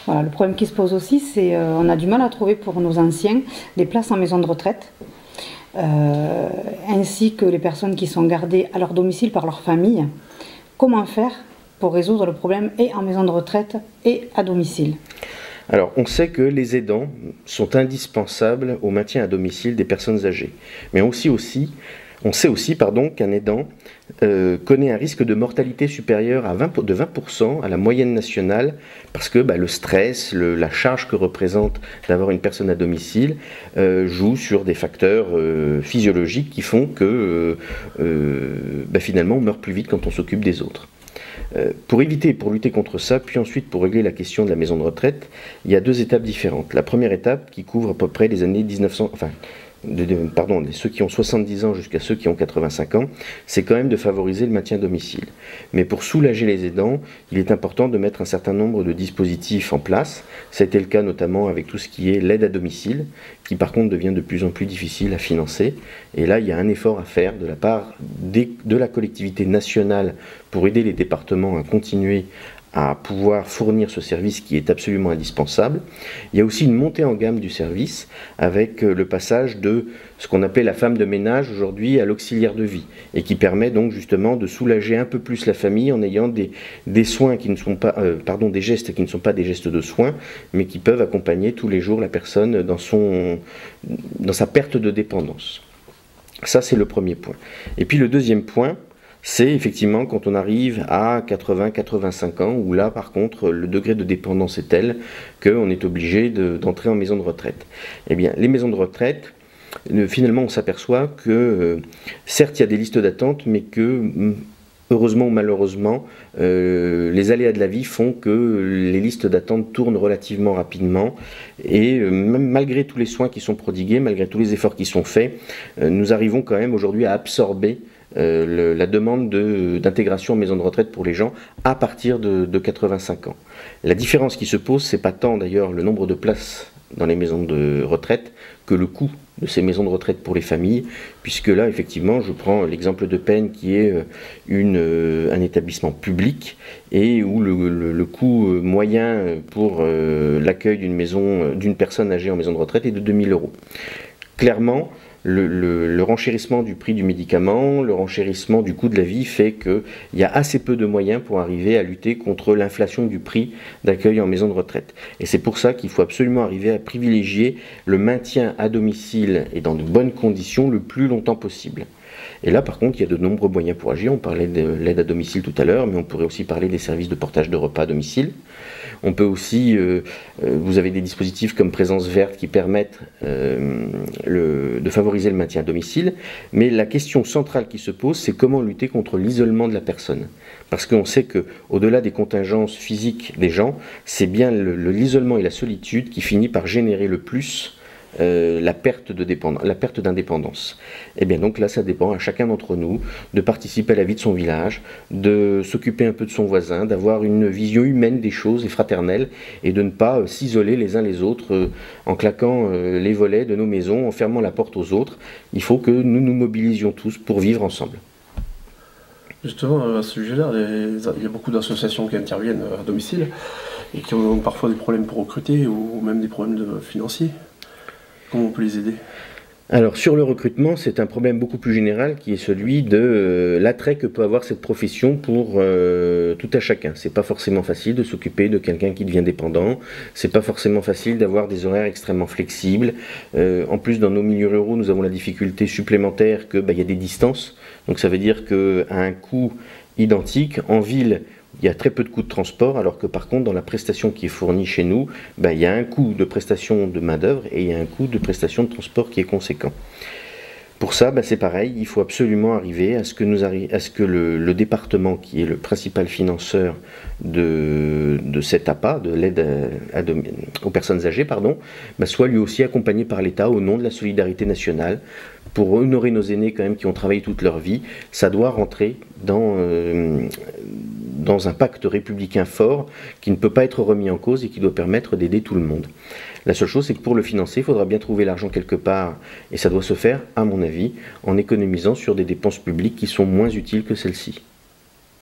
Voilà, le problème qui se pose aussi, c'est on a du mal à trouver pour nos anciens des places en maison de retraite, ainsi que les personnes qui sont gardées à leur domicile par leur famille. Comment faire pour résoudre le problème et en maison de retraite et à domicile? Alors, on sait que les aidants sont indispensables au maintien à domicile des personnes âgées. Mais on sait aussi qu'un aidant connaît un risque de mortalité supérieur de 20% à la moyenne nationale, parce que le stress, la charge que représente d'avoir une personne à domicile joue sur des facteurs physiologiques qui font que finalement on meurt plus vite quand on s'occupe des autres. Pour lutter contre ça, puis ensuite pour régler la question de la maison de retraite, il y a deux étapes différentes. La première étape, qui couvre à peu près les années 1900, ceux qui ont 70 ans jusqu'à ceux qui ont 85 ans, c'est quand même de favoriser le maintien à domicile. Mais pour soulager les aidants, il est important de mettre un certain nombre de dispositifs en place. C'était le cas notamment avec tout ce qui est l'aide à domicile, qui par contre devient de plus en plus difficile à financer. Et là, il y a un effort à faire de la part de la collectivité nationale pour aider les départements à continuer à pouvoir fournir ce service qui est absolument indispensable. Il y a aussi une montée en gamme du service avec le passage de ce qu'on appelle la femme de ménage aujourd'hui à l'auxiliaire de vie, et qui permet donc justement de soulager un peu plus la famille en ayant des soins qui ne sont pas, des gestes qui ne sont pas des gestes de soins, mais qui peuvent accompagner tous les jours la personne dans sa perte de dépendance. Ça, c'est le premier point. Et puis le deuxième point, c'est effectivement quand on arrive à 80-85 ans, où là par contre le degré de dépendance est tel qu'on est obligé d'entrer en maison de retraite. Eh bien, les maisons de retraite, finalement on s'aperçoit que certes il y a des listes d'attente, mais que heureusement ou malheureusement, les aléas de la vie font que les listes d'attente tournent relativement rapidement, et même malgré tous les soins qui sont prodigués, malgré tous les efforts qui sont faits, nous arrivons quand même aujourd'hui à absorber la demande d'intégration en maison de retraite pour les gens à partir de 85 ans. La différence qui se pose, c'est pas tant d'ailleurs le nombre de places dans les maisons de retraite que le coût de ces maisons de retraite pour les familles, puisque là effectivement je prends l'exemple de Penne qui est un établissement public, et où le coût moyen pour l'accueil d'une personne âgée en maison de retraite est de 2 000 €. Clairement, le renchérissement du prix du médicament, le renchérissement du coût de la vie fait qu'il y a assez peu de moyens pour arriver à lutter contre l'inflation du prix d'accueil en maison de retraite. Et c'est pour ça qu'il faut absolument arriver à privilégier le maintien à domicile et dans de bonnes conditions le plus longtemps possible. Et là, par contre, il y a de nombreux moyens pour agir. On parlait de l'aide à domicile tout à l'heure, mais on pourrait aussi parler des services de portage de repas à domicile. On peut aussi, vous avez des dispositifs comme Présence Verte qui permettent de favoriser le maintien à domicile, mais la question centrale qui se pose, c'est comment lutter contre l'isolement de la personne. Parce qu'on sait qu'au-delà des contingences physiques des gens, c'est bien l'isolement et la solitude qui finit par générer le plus la perte d'indépendance. Et bien donc là, ça dépend à chacun d'entre nous de participer à la vie de son village, de s'occuper un peu de son voisin, d'avoir une vision humaine des choses et fraternelle, et de ne pas s'isoler les uns les autres en claquant les volets de nos maisons, en fermant la porte aux autres. Il faut que nous nous mobilisions tous pour vivre ensemble. Justement, à ce sujet-là, il y a beaucoup d'associations qui interviennent à domicile et qui ont parfois des problèmes pour recruter ou même des problèmes financiers. Comment on peut les aider ? Alors sur le recrutement, c'est un problème beaucoup plus général qui est celui de l'attrait que peut avoir cette profession pour tout à chacun. C'est pas forcément facile de s'occuper de quelqu'un qui devient dépendant, c'est pas forcément facile d'avoir des horaires extrêmement flexibles. En plus, dans nos milieux ruraux, nous avons la difficulté supplémentaire que y a des distances. Donc ça veut dire qu'à un coût identique, en ville, il y a très peu de coûts de transport, alors que par contre dans la prestation qui est fournie chez nous, il y a un coût de prestation de main d'œuvre et il y a un coût de prestation de transport qui est conséquent. Pour ça, c'est pareil, il faut absolument arriver à ce que le département, qui est le principal financeur de cette APA, de l'aide aux personnes âgées, soit lui aussi accompagné par l'État au nom de la solidarité nationale. Pour honorer nos aînés quand même qui ont travaillé toute leur vie, ça doit rentrer dans un pacte républicain fort qui ne peut pas être remis en cause et qui doit permettre d'aider tout le monde. La seule chose, c'est que pour le financer, il faudra bien trouver l'argent quelque part, et ça doit se faire, à mon avis, en économisant sur des dépenses publiques qui sont moins utiles que celles-ci.